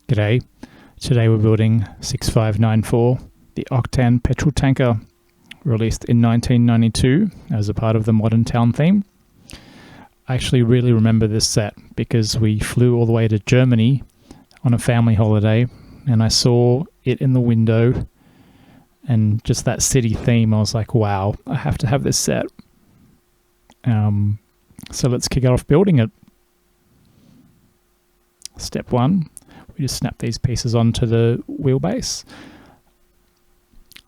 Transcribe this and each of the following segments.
G'day. Today we're building 6594, the Octan Petrol Tanker, released in 1992 as a part of the Modern Town theme. I actually really remember this set because we flew all the way to Germany on a family holiday and I saw it in the window and just that city theme. I was like, wow, I have to have this set. So let's kick off building it. Step one. We just snap these pieces onto the wheelbase.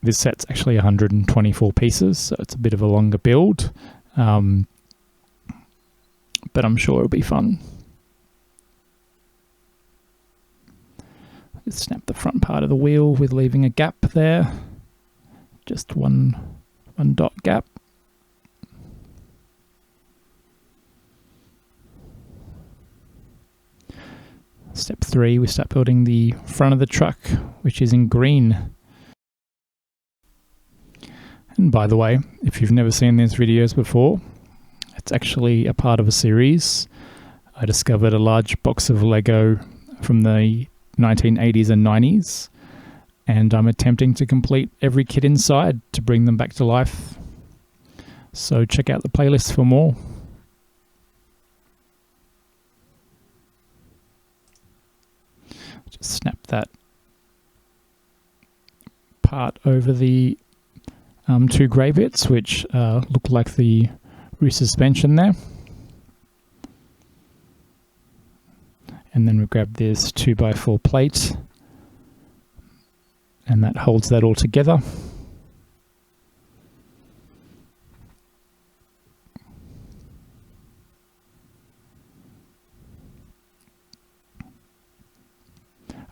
This set's actually 124 pieces, so it's a bit of a longer build, but I'm sure it'll be fun. Just snap the front part of the wheel with leaving a gap there, just one dot gap. Step 3, we start building the front of the truck, which is in green. And by the way, if you've never seen these videos before, it's actually a part of a series. I discovered a large box of Lego from the 1980s and 90s, and I'm attempting to complete every kit inside to bring them back to life. So check out the playlist for more. Just snap that part over the two grey bits, which look like the rear suspension there. And then we grab this 2x4 plate, and that holds that all together.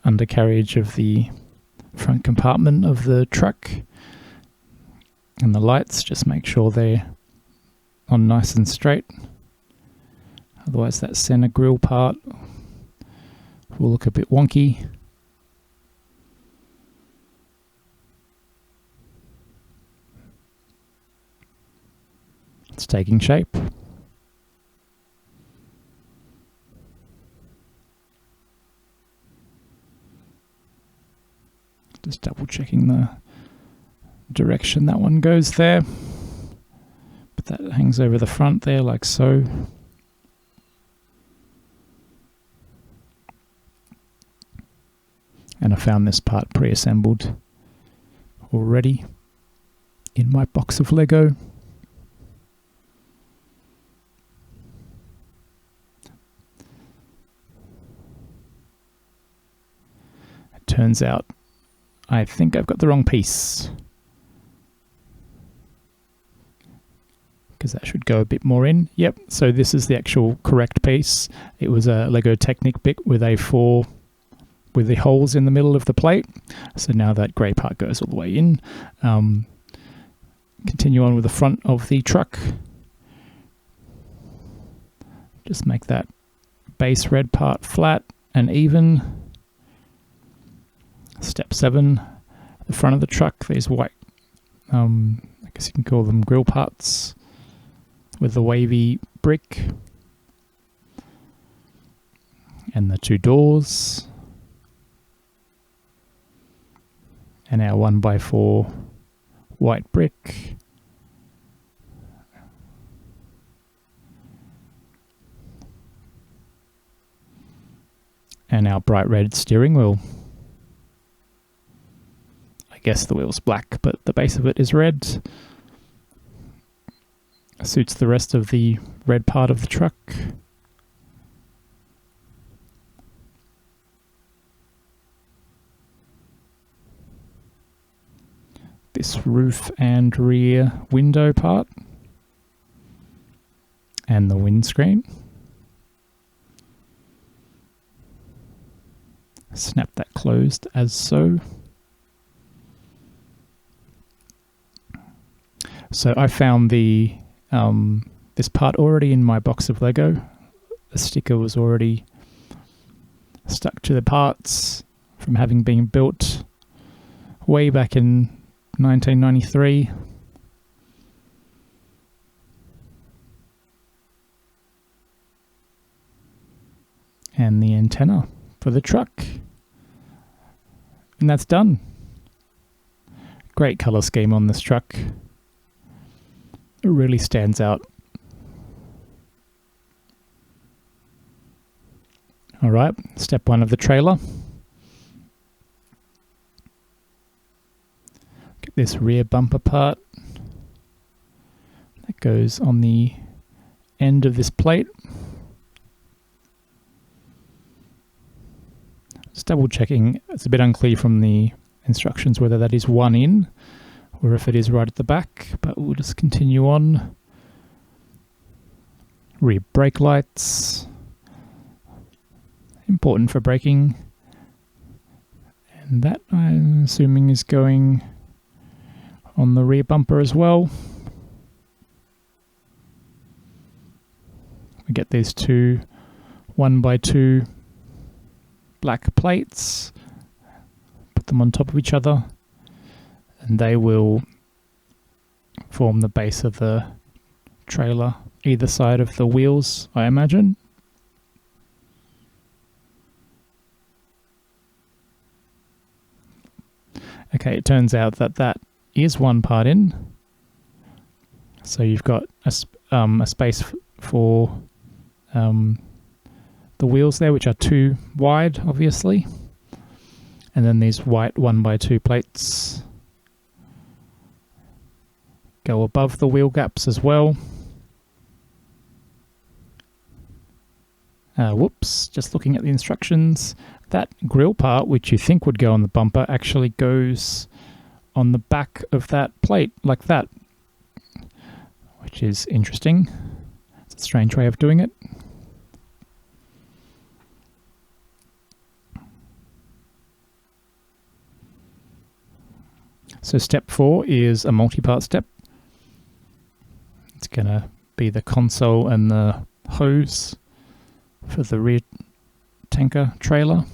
Undercarriage of the front compartment of the truck, and the lights, just make sure they're on nice and straight, otherwise that center grille part will look a bit wonky. It's taking shape. Just double checking the direction that one goes there, but that hangs over the front there like so. And I found this part pre-assembled already in my box of Lego. It turns out I think I've got the wrong piece, because that should go a bit more in. Yep, so this is the actual correct piece. It was a Lego Technic bit with A4 with the holes in the middle of the plate. So now that grey part goes all the way in. Continue on with the front of the truck. Just make that base red part flat and even. Step 7, the front of the truck, these white, I guess you can call them grill parts with the wavy brick, and the two doors, and our 1x4 white brick, and our bright red steering wheel. I guess the wheel's black, but the base of it is red. Suits the rest of the red part of the truck. This roof and rear window part, and the windscreen. Snap that closed as so. So I found the this part already in my box of Lego. The sticker was already stuck to the parts from having been built way back in 1993. And the antenna for the truck. And that's done. Great colour scheme on this truck. It really stands out. Alright, step 1 of the trailer. Get this rear bumper part that goes on the end of this plate. Just double checking, it's a bit unclear from the instructions whether that is 1 in or if it is right at the back, but we'll just continue on. Rear brake lights, important for braking, and that I'm assuming is going on the rear bumper as well. We get these two 1x2 black plates, put them on top of each other, and they will form the base of the trailer either side of the wheels, I imagine. Okay, it turns out that that is one part in, so you've got a space for the wheels there, which are 2 wide, obviously, and then these white 1x2 plates go above the wheel gaps as well. Whoops, just looking at the instructions, that grille part, which you think would go on the bumper, actually goes on the back of that plate, like that, which is interesting. It's a strange way of doing it. So step 4 is a multi-part step. It's going to be the console and the hose for the rear tanker trailer.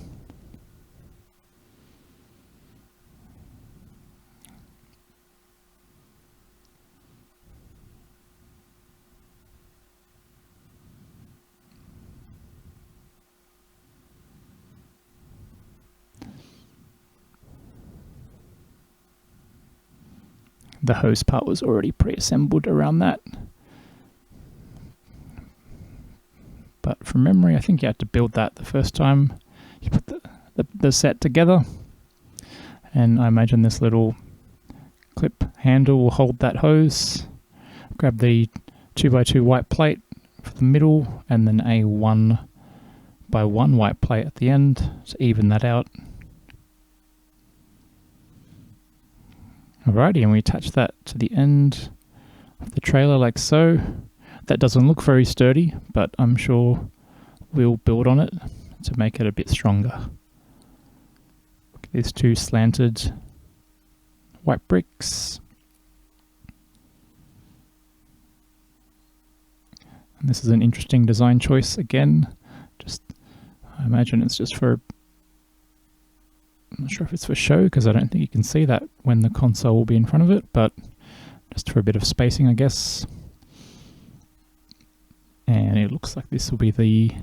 The hose part was already pre-assembled around that. But from memory, I think you had to build that the first time you put the set together. And I imagine this little clip handle will hold that hose. Grab the 2x2 white plate for the middle, and then a 1x1 white plate at the end to even that out. Alrighty, and we attach that to the end of the trailer like so. That doesn't look very sturdy, but I'm sure we'll build on it to make it a bit stronger. These 2 slanted white bricks. And this is an interesting design choice again. I imagine it's just for, I'm not sure if it's for show, because I don't think you can see that when the console will be in front of it, but just for a bit of spacing, I guess. And it looks like this will be the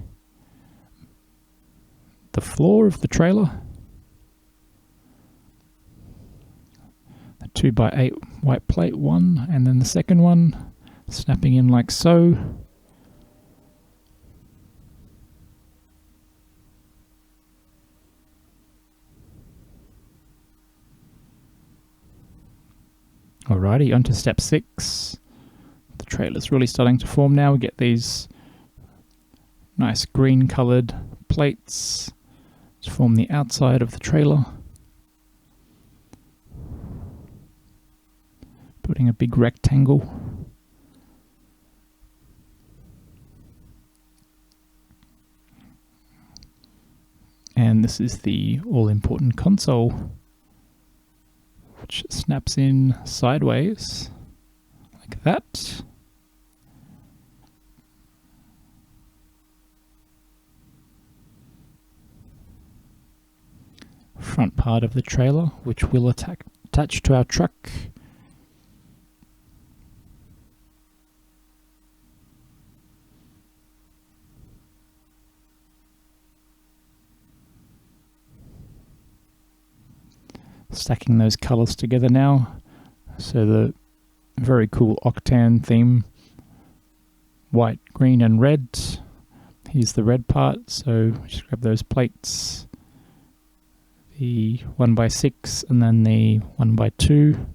floor of the trailer. The 2x8 white plate one, and then the second one snapping in like so. Alrighty, on to step 6. The trailer's really starting to form now. We get these nice green coloured plates to form the outside of the trailer. Putting a big rectangle. And this is the all-important console, which snaps in sideways like that. Front part of the trailer, which will attach to our truck. stacking those colors together now. So the very cool Octan theme, white, green and red. Here's the red part, so just grab those plates, the 1x6 and then the 1x2,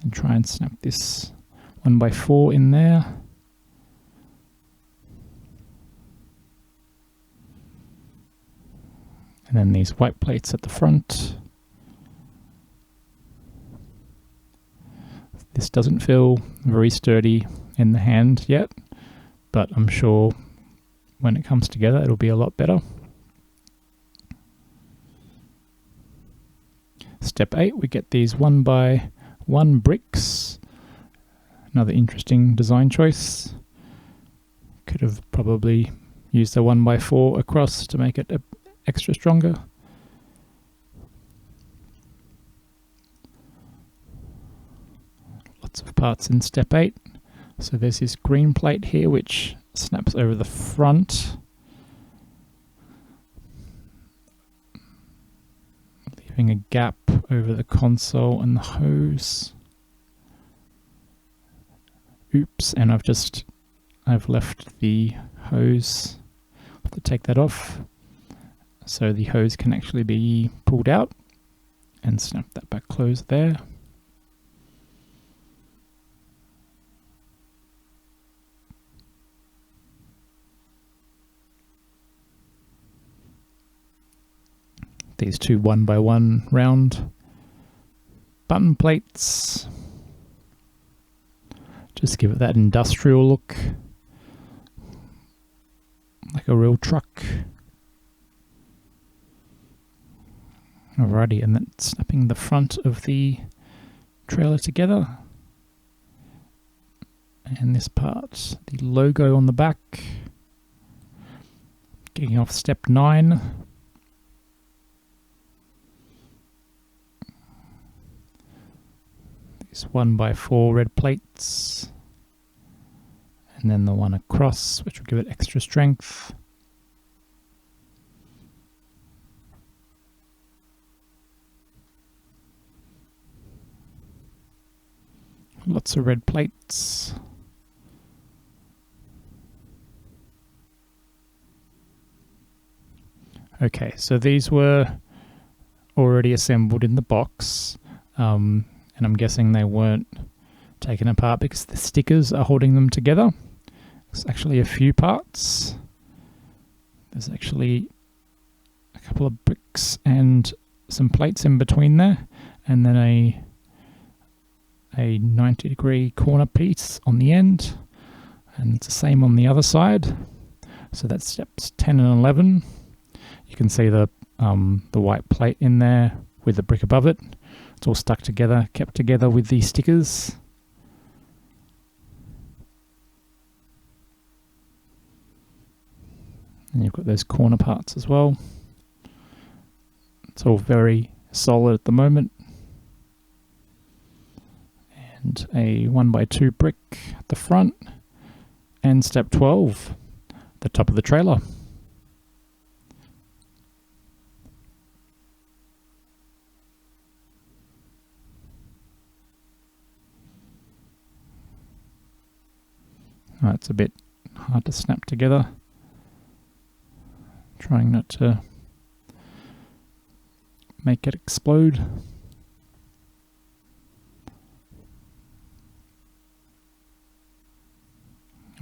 and try and snap this 1x4 in there. And then these white plates at the front. This doesn't feel very sturdy in the hand yet, but I'm sure when it comes together it'll be a lot better. Step 8, we get these 1x1 bricks. Another interesting design choice. Could have probably used a 1x4 across to make it extra stronger. Lots of parts in step 8. So there's this green plate here which snaps over the front, leaving a gap over the console and the hose. Oops, and I've left the hose. I'll have to take that off so the hose can actually be pulled out, and snap that back closed there. These two 1x1 round button plates. Just give it that industrial look, like a real truck. Alrighty, and then snapping the front of the trailer together. And this part, the logo on the back. Getting off step 9. These 1x4 red plates. And then the one across, which will give it extra strength. Lots of red plates. Okay, so these were already assembled in the box, and I'm guessing they weren't taken apart because the stickers are holding them together. There's actually a few parts. There's actually a couple of bricks and some plates in between there, and then a 90-degree corner piece on the end, and it's the same on the other side. So that's steps 10 and 11. You can see the white plate in there with the brick above it. It's all stuck together, kept together with these stickers. And you've got those corner parts as well. It's all very solid at the moment. And a 1x2 brick at the front. And step 12, the top of the trailer. It's a bit hard to snap together. Trying not to make it explode.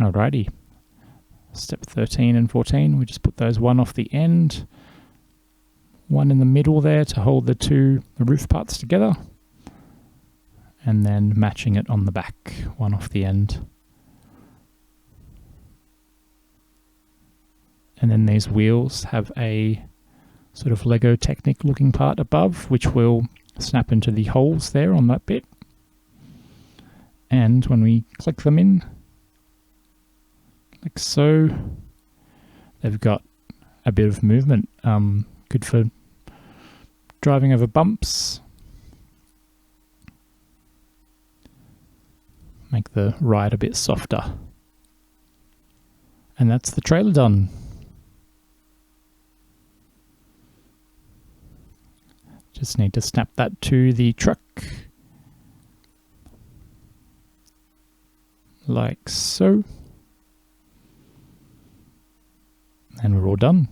Alrighty. Step 13 and 14, we just put those one off the end, one in the middle there to hold the roof parts together, and then matching it on the back, one off the end. And then these wheels have a sort of Lego Technic looking part above, which will snap into the holes there on that bit. And when we click them in, like so, they've got a bit of movement. Good for driving over bumps. Make the ride a bit softer. And that's the trailer done. Just need to snap that to the truck. Like so. And we're all done.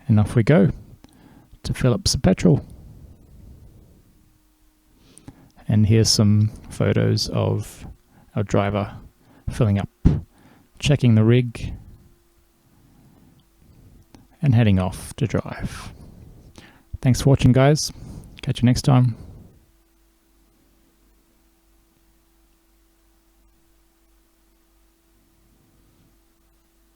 And off we go to fill up some petrol. And here's some photos of our driver filling up, checking the rig, and heading off to drive. Thanks for watching, guys. Catch you next time.